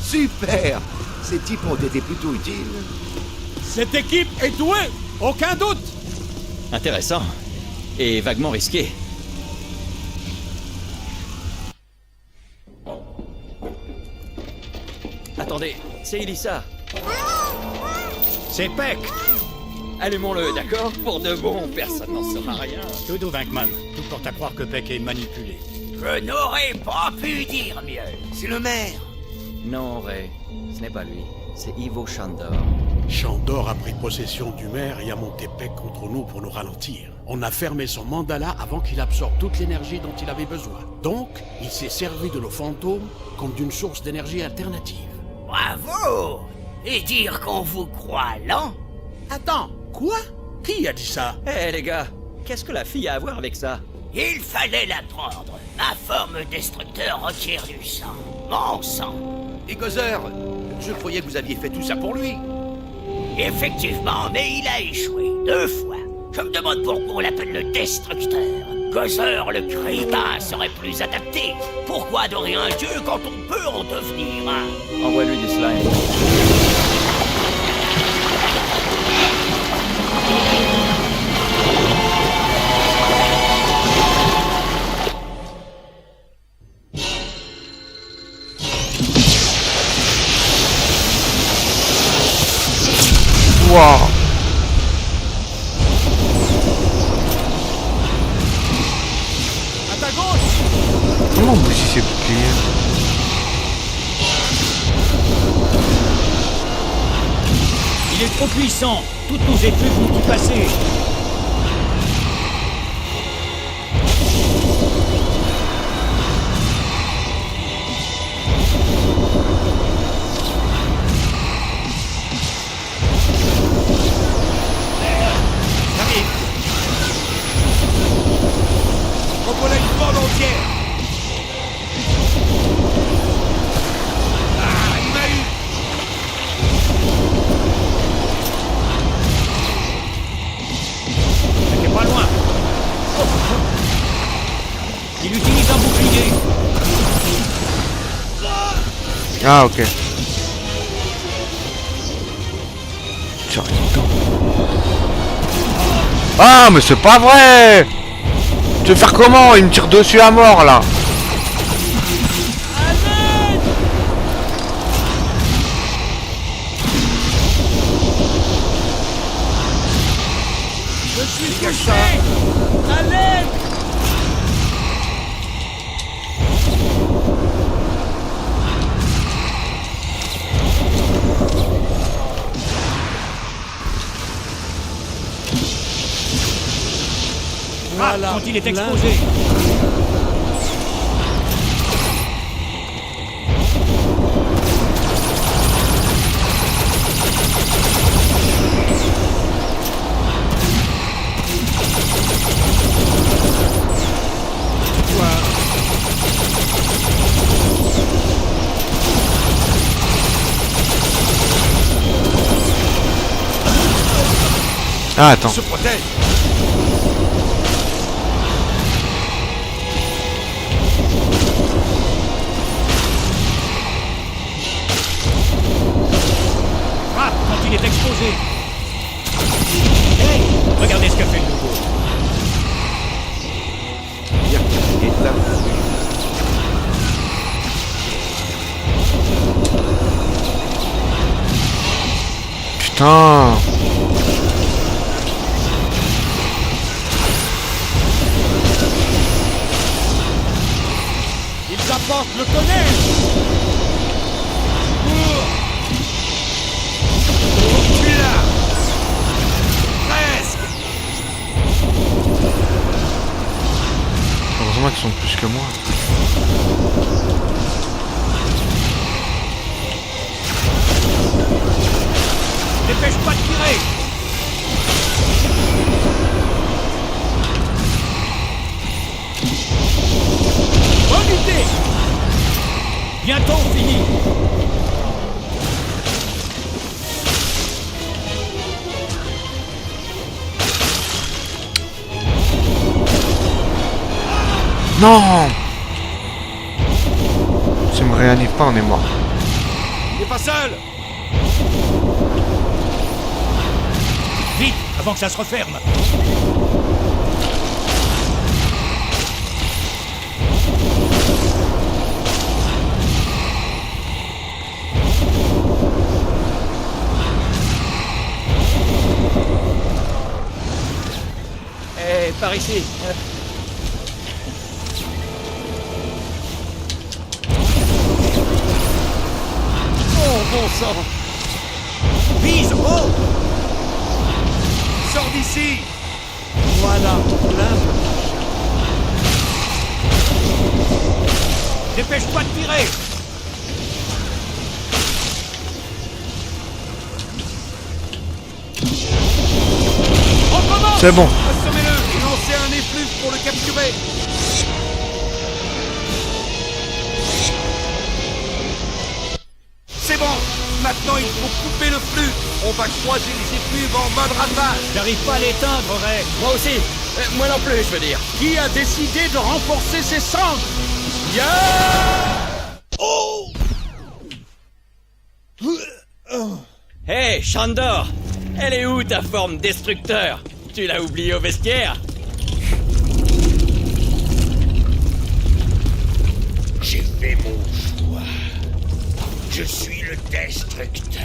Super. Ces types ont été plutôt utiles. Cette équipe est douée. Aucun doute. Intéressant. Et vaguement risqué. Attendez, c'est Elissa. C'est Peck. Allumons-le, d'accord? Pour de bon, personne n'en saura rien. Tout doux, Venkman. Tout porte à croire que Peck est manipulé. Je n'aurais pas pu dire mieux. C'est le maire. Non, Ray, ce n'est pas lui. C'est Ivo Shandor. Shandor a pris possession du maire et a monté Peck contre nous pour nous ralentir. On a fermé son mandala avant qu'il absorbe toute l'énergie dont il avait besoin. Donc, il s'est servi de nos fantômes comme d'une source d'énergie alternative. Bravo. Et dire qu'on vous croit lent? Attends, quoi? Qui a dit ça? Hé les gars, qu'est-ce que la fille a à voir avec ça? Il fallait la prendre. Ma forme destructeur requiert du sang. Mon sang. Et Gozer, je croyais que vous aviez fait tout ça pour lui. Effectivement, mais il a échoué 2 fois. Je me demande pourquoi on l'appelle le destructeur. Gozer le crétin serait plus adapté. Pourquoi adorer un dieu quand on peut en devenir un? Envoie-lui du slime. Waouh. À ta gauche! Comment on bouge ces boucliers? Il est trop puissant. Toutes nos études vont y passer. Voilà une bande entière. Ah, il m'a eu. T'es pas loin. Oh. Il utilise un bouclier. Ah ok. Tiens, attends. Ah mais c'est pas vrai! Tu veux faire comment? Il me tire dessus à mort là. suis touché! À l'aide! Voilà, quand il est exposé. Ah, attends. Se protège. Frappe quand il est exposé. Hey, regardez ce qu'a fait le nouveau. Bien, et là. Putain. Ils apportent le tonnerre! Tu l'as. Presque. Heureusement qu'ils sont plus que moi. Dépêche-toi de tirer. Bonne idée. Bientôt fini. Non. Si on me réanime pas, on est mort. Il n'est pas seul. Vite, avant que ça se referme. Eh, par ici. Oh, bon sang! Vise haut. Sors d'ici. Voilà, l'humble. Dépêche-toi de tirer. C'est bon. Assommez-le et lancez un effluve pour le capturer. C'est bon. Maintenant, il faut couper le flux. On va croiser les effluves en mode ravage. J'arrive pas à l'éteindre, Ray. Moi aussi! Moi non plus, je veux dire. Qui a décidé de renforcer ses cendres? Hey, Shandor! Elle est où ta forme destructeur? Tu l'as oubliée au vestiaire? J'ai fait mon choix. Je suis le destructeur.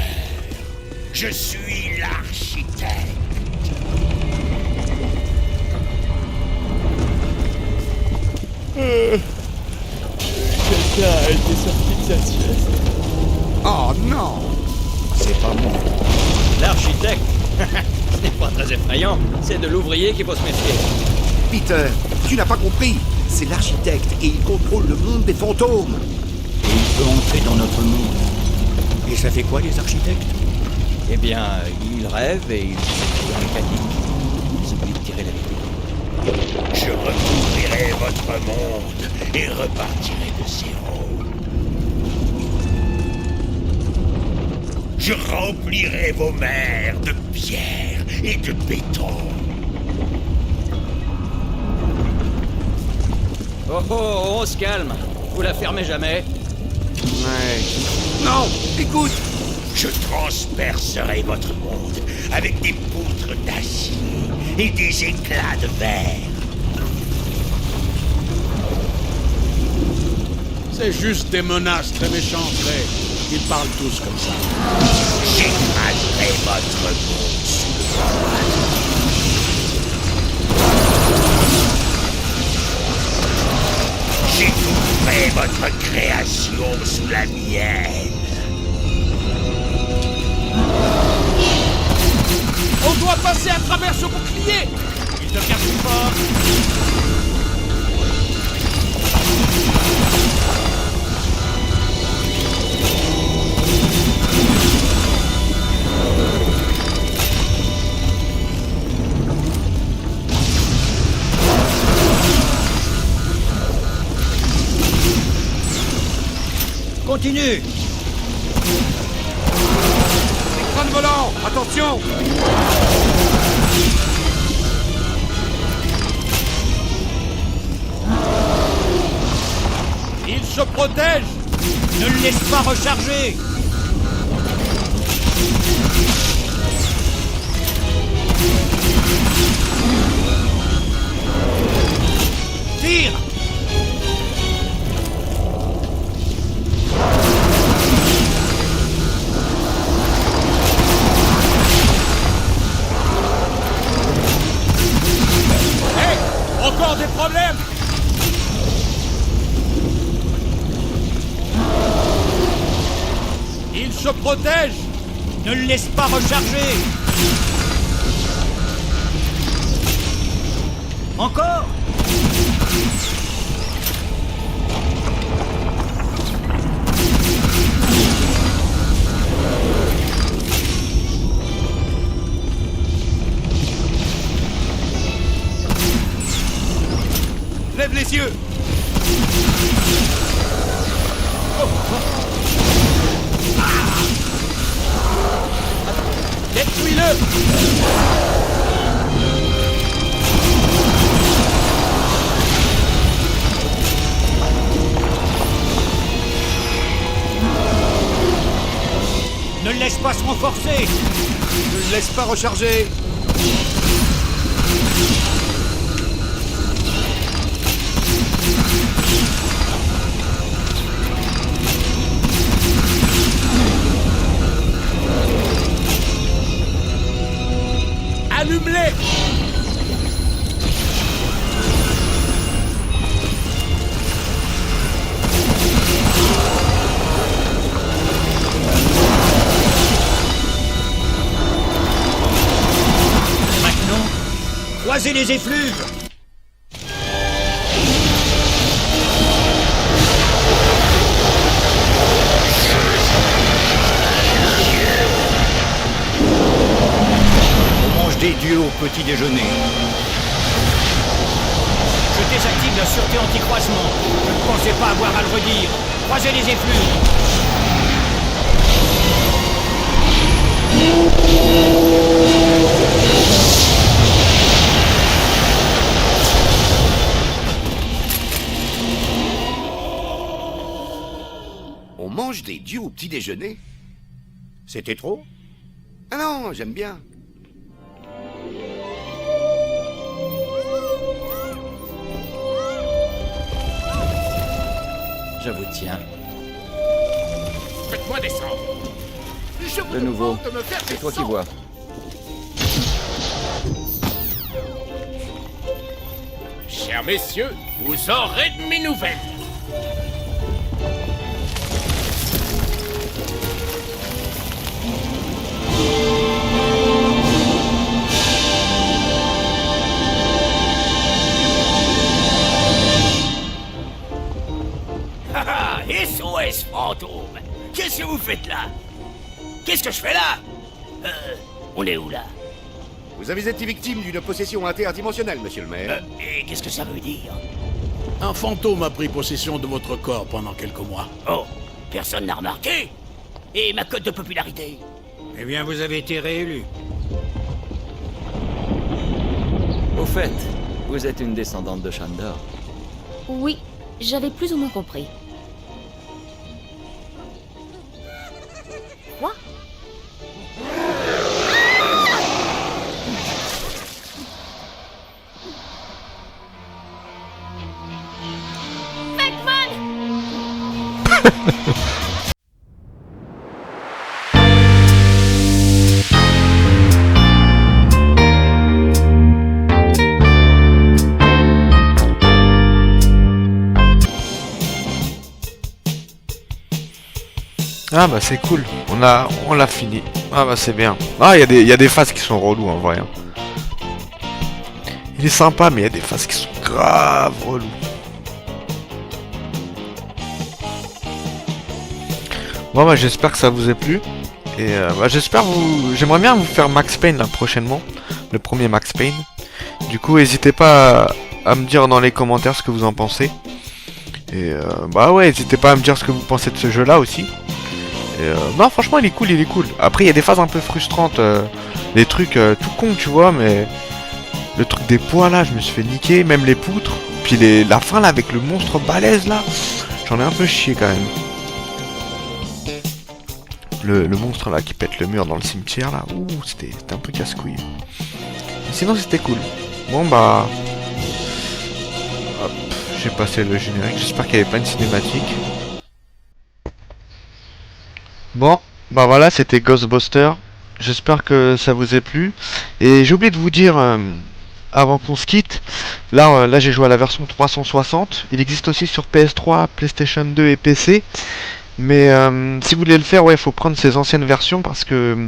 Je suis l'architecte. Quelqu'un a été sorti de sa sieste. Oh non. C'est pas moi. L'architecte? Ce n'est pas très effrayant. C'est de l'ouvrier qu'il faut se méfier. Peter, tu n'as pas compris. C'est l'architecte et il contrôle le monde des fantômes. Et il peut entrer dans notre monde. Et ça fait quoi, les architectes? Eh bien, ils rêvent et ils sont dans mécanique. Ils oublient de tirer la vidéo. Je recouvrirai votre monde et repartirai de zéro. Je remplirai vos mers de pierre et de béton. Oh oh, on se calme. Vous la fermez jamais. Ouais. Non. Écoute. Je transpercerai votre monde avec des poutres d'acier et des éclats de verre. C'est juste des menaces très méchantes, Ray. Ils parlent tous comme ça. J'écraserai votre monde sous le bras. votre création sous la mienne. On doit passer à travers ce bouclier. Il devient plus fort. Continue. Crâne volant, attention. Il se protège. Ne le laisse pas recharger. Tire. Encore des problèmes. Il se protège. Ne le laisse pas recharger. Encore. Lève les yeux. Détruis-le. Ne le laisse pas se renforcer. Ne le laisse pas recharger. Allume-les. Maintenant, croisez les effluves. Des dieux au petit déjeuner. Je désactive la sûreté anti-croisement. Je ne pensais pas avoir à le redire. Croisez les effluves. On mange des dieux au petit déjeuner? C'était trop? Ah non, j'aime bien. Je vous tiens. Faites-moi descendre. Je vous De nouveau. demande de me faire C'est toi qui descendre. vois. Chers messieurs, vous aurez de mes nouvelles. Haha, SOS fantôme. Qu'est-ce que vous faites là? Qu'est-ce que je fais là? On est où là? Vous avez été victime d'une possession interdimensionnelle, monsieur le maire. Et qu'est-ce que ça veut dire? Un fantôme a pris possession de votre corps pendant quelques mois. Oh, personne n'a remarqué? Et ma cote de popularité? Eh bien, vous avez été réélu. Au fait, vous êtes une descendante de Shandor. Oui, j'avais plus ou moins compris. Quoi? Ah bah c'est cool, on l'a fini. Ah bah c'est bien. Ah il y a des phases qui sont relous en vrai. Hein. Il est sympa mais il y a des phases qui sont grave relous. Bon bah j'espère que ça vous a plu. Et bah, j'aimerais bien vous faire Max Payne là prochainement. Le premier Max Payne. Du coup n'hésitez pas à me dire dans les commentaires ce que vous en pensez. Et bah ouais, n'hésitez pas à me dire ce que vous pensez de ce jeu là aussi. Et non franchement il est cool. Après il y a des phases un peu frustrantes, des trucs tout cons tu vois, mais le truc des poids là je me suis fait niquer, même les poutres. Puis la fin là avec le monstre balèze là, j'en ai un peu chié quand même. Le monstre là qui pète le mur dans le cimetière là, ouh c'était un peu casse-couille. Sinon c'était cool. Bon bah... Hop, j'ai passé le générique, j'espère qu'il n'y avait pas une cinématique. Bon, bah voilà, c'était Ghostbusters. J'espère que ça vous a plu. Et j'ai oublié de vous dire, avant qu'on se quitte, là j'ai joué à la version 360. Il existe aussi sur PS3, PlayStation 2 et PC. Mais si vous voulez le faire, ouais, il faut prendre ces anciennes versions parce que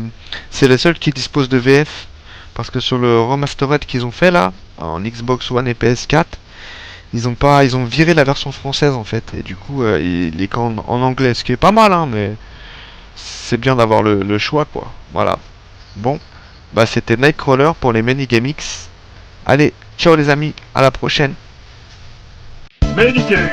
c'est les seules qui disposent de VF. Parce que sur le remastered qu'ils ont fait là, en Xbox One et PS4, ils ont viré la version française en fait. Et du coup, il est qu'en anglais, ce qui est pas mal, hein, mais c'est bien d'avoir le choix quoi. Voilà. Bon, bah c'était Nightcrawler pour les Minigamix. Allez, ciao les amis, à la prochaine. Minigames.